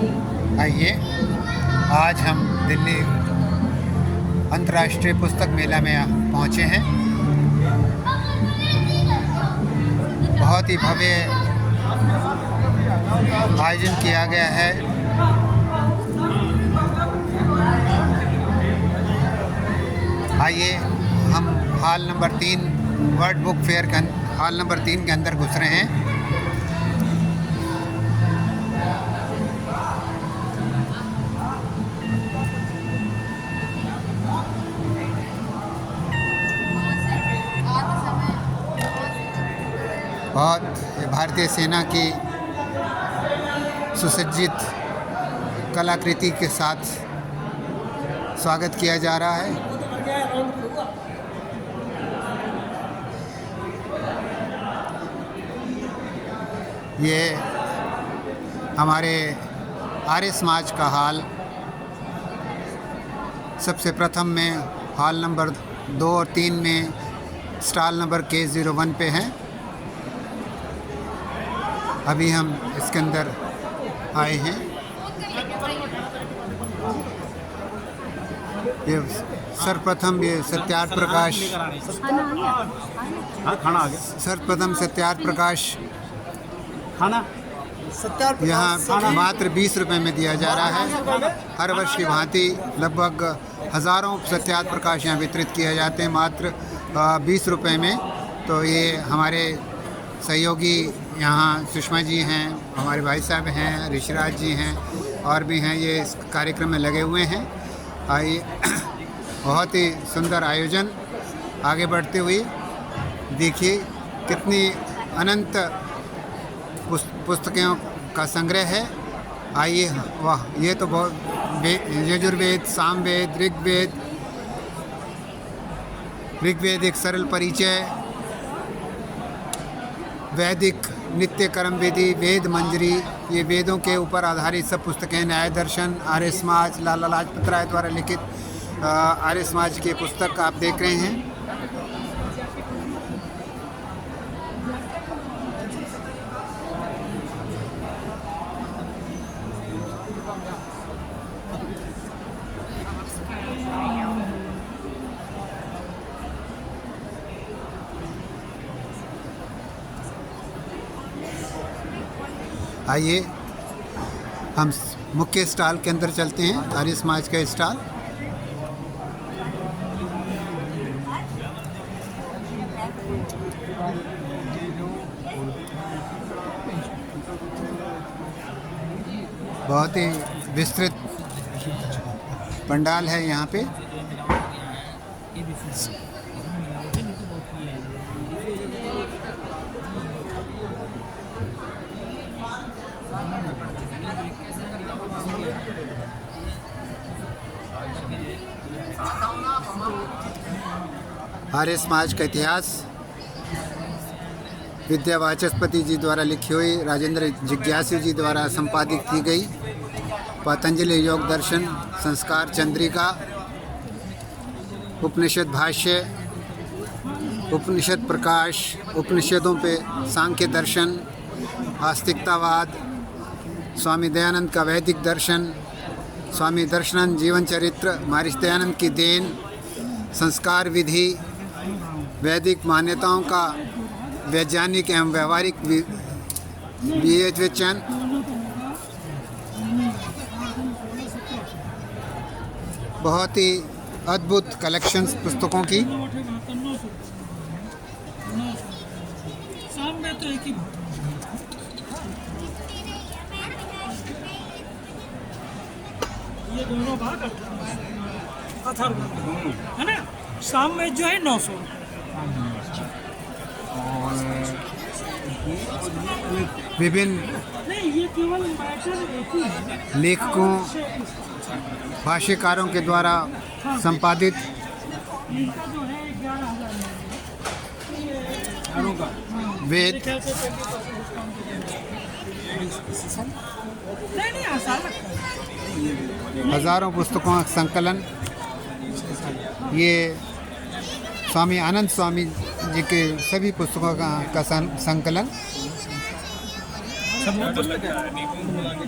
आइए, आज हम दिल्ली अंतर्राष्ट्रीय पुस्तक मेला में पहुँचे हैं। बहुत ही भव्य आयोजन किया गया है। आइए, हम hall number 3 world book fair के हॉल नंबर 3 के अंदर घुस रहे हैं। बहुत भारतीय सेना की सुसज्जित कलाकृति के साथ स्वागत किया जा रहा है। ये हमारे आर्य समाज का हॉल सबसे प्रथम में हॉल नंबर 2 और 3 में स्टॉल नंबर K01 पे हैं। अभी हम इसके अंदर आए हैं। ये सर्वप्रथम ये सत्यार्थ प्रकाश सर्वप्रथम सत्यार्थ प्रकाश यहाँ मात्र 20 रुपए में दिया जा रहा है। हर वर्ष की भांति लगभग हज़ारों सत्यार्थ प्रकाश यहाँ वितरित किए जाते हैं मात्र 20 रुपए में। तो ये हमारे सहयोगी यहाँ सुषमा जी हैं, हमारे भाई साहब हैं, ऋषिराज जी हैं और भी हैं, ये इस कार्यक्रम में लगे हुए हैं। आइए, बहुत ही सुंदर आयोजन। आगे बढ़ते हुए देखिए कितनी अनंत पुस्तकों का संग्रह है। आइए, वाह, ये तो बहुत यजुर्वेद, सामवेद, ऋग्वेद एक सरल परिचय, वैदिक नित्य कर्म विधि, वेद मंजरी, ये वेदों के ऊपर आधारित सब पुस्तकें। न्याय दर्शन, आर्य समाज, लाला लाजपत राय द्वारा लिखित आर्य समाज की पुस्तक आप देख रहे हैं। आइए, हम मुख्य स्टॉल के अंदर चलते हैं, आर्य समाज का स्टॉल। बहुत ही विस्तृत पंडाल है यहाँ पे। आर्य समाज का इतिहास विद्या वाचस्पति जी द्वारा लिखी हुई, राजेंद्र जिज्ञासु जी द्वारा संपादित की गई। पतंजलि योग दर्शन, संस्कार चंद्रिका, उपनिषद भाष्य, उपनिषद प्रकाश, उपनिषदों पे सांख्य दर्शन, आस्तिकतावाद, स्वामी दयानंद का वैदिक दर्शन, स्वामी दर्शनानंद जीवन चरित्र, महर्षि दयानंद की देन, संस्कार विधि, वैदिक मान्यताओं का वैज्ञानिक एवं व्यवहारिक विवेचन, बहुत ही अद्भुत कलेक्शंस पुस्तकों की। ये दोनों भाग अथर्व है ना। शाम में जो है 900 और विभिन्न नहीं, ये केवल मैटर एक ही है। लेखकों, भाष्यकारों के द्वारा संपादित इनका जो है 11,000 वेद, नहीं आसान लगता है। हजारों पुस्तकों का संकलन। ये स्वामी आनंद स्वामी जी के सभी पुस्तकों का संकलन।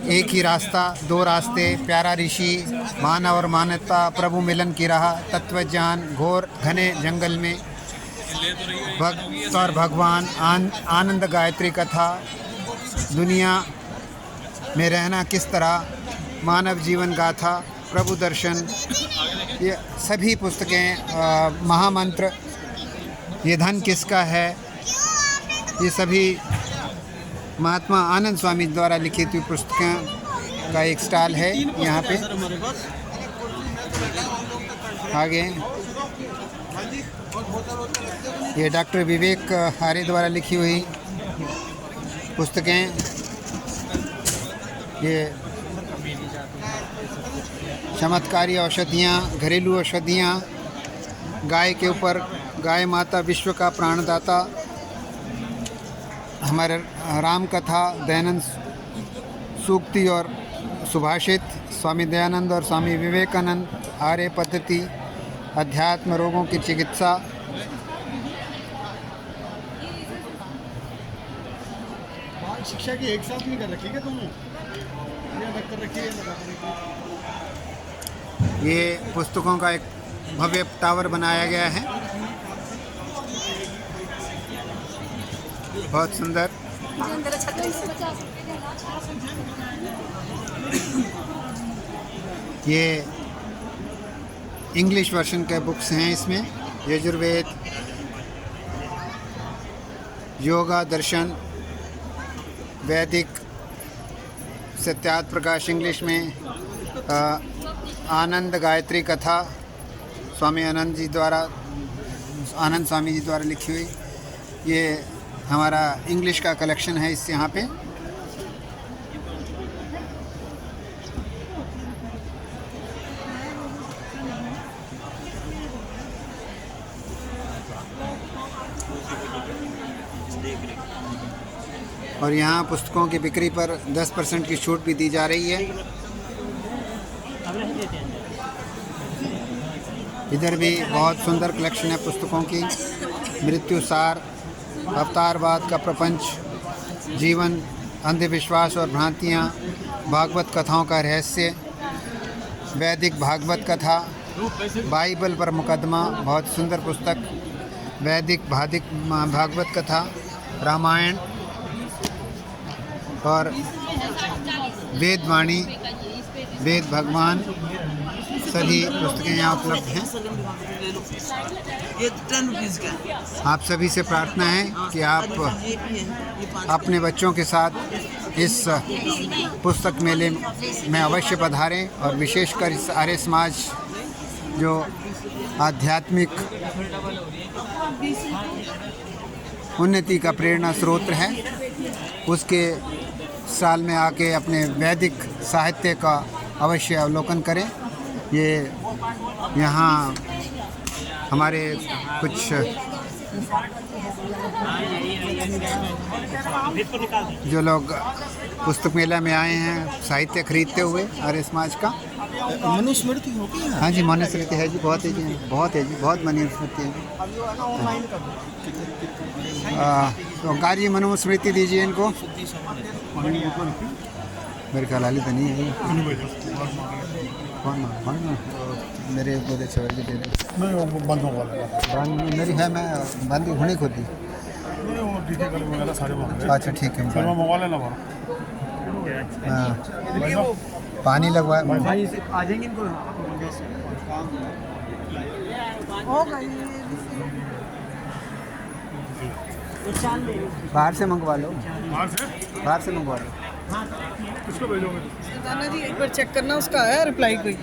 एक ही रास्ता दो रास्ते, प्यारा ऋषि, मानव और मानवता, प्रभु मिलन की राह, तत्वज्ञान, घोर घने जंगल में भक्त और भगवान, आनंद गायत्री कथा, दुनिया में रहना किस तरह, मानव जीवन गाथा, प्रभु दर्शन, ये सभी पुस्तकें, महामंत्र, ये धन किसका है, ये सभी महात्मा आनंद स्वामी द्वारा लिखित हुई पुस्तकें का एक स्टॉल है यहाँ पे। आगे ये डॉक्टर विवेक आर्य द्वारा लिखी हुई पुस्तकें, ये चमत्कारी औषधियाँ, घरेलू औषधियाँ, गाय के ऊपर, गाय माता विश्व का प्राणदाता, हमारे राम कथा, दयानंद सूक्ति और सुभाषित, स्वामी दयानंद और स्वामी विवेकानंद, आर्य पद्धति, अध्यात्म, रोगों की चिकित्सा, शिक्षा की एक साथ नहीं कर रखी क्या तुमने? ये अलग कर रखी है, ये पुस्तकों का एक भव्य टावर बनाया गया है, बहुत सुंदर। ये इंग्लिश वर्जन के बुक्स हैं, इसमें यजुर्वेद, योगा, दर्शन, वैदिक, सत्यार्थ प्रकाश इंग्लिश में, आनंद गायत्री कथा, स्वामी आनंद जी द्वारा, आनंद स्वामी जी द्वारा लिखी हुई, ये हमारा इंग्लिश का कलेक्शन है इस यहाँ पे। और यहाँ पुस्तकों की बिक्री पर 10% की छूट भी दी जा रही है। इधर भी बहुत सुंदर कलेक्शन है पुस्तकों की, मृत्यु सार, अवतारवाद का प्रपंच, जीवन, अंधविश्वास और भ्रांतियाँ, भागवत कथाओं का रहस्य, वैदिक भागवत कथा, बाइबल पर मुकदमा, बहुत सुंदर पुस्तक, वैदिक भागवत कथा, रामायण और वेदवाणी, वेद भगवान, सभी पुस्तकें यहाँ उपलब्ध हैं। आप सभी से प्रार्थना है कि आप अपने बच्चों के साथ इस पुस्तक मेले में अवश्य पधारें और विशेषकर इस आर्य समाज जो आध्यात्मिक उन्नति का प्रेरणा स्रोत है, उसके साल में आके अपने वैदिक साहित्य का अवश्य अवलोकन करें। ये यहाँ हमारे कुछ जो लोग पुस्तक मेला में आए हैं साहित्य खरीदते हुए आर्य समाज का, मनुस्मृति होती है। हाँ जी, मनुस्मृति है जी, बहुत है जी, बहुत है जी, बहुत मनुस्मृति है। तो कार्य मनुस्मृति दीजिए इनको, मेरे ख्याल हाल तो नहीं है। कौन मेरे बोले छोड़ के दे दे, बंद मेरी है, मैं बंद होने खुद ही। अच्छा ठीक है, हाँ पानी लगवा आ जाएंगे इनको। बाहर से मंगवा लो, बाहर से मंगवा लो। किसको भेजोगे? दाना जी एक बार चेक करना, उसका है रिप्लाई कोई।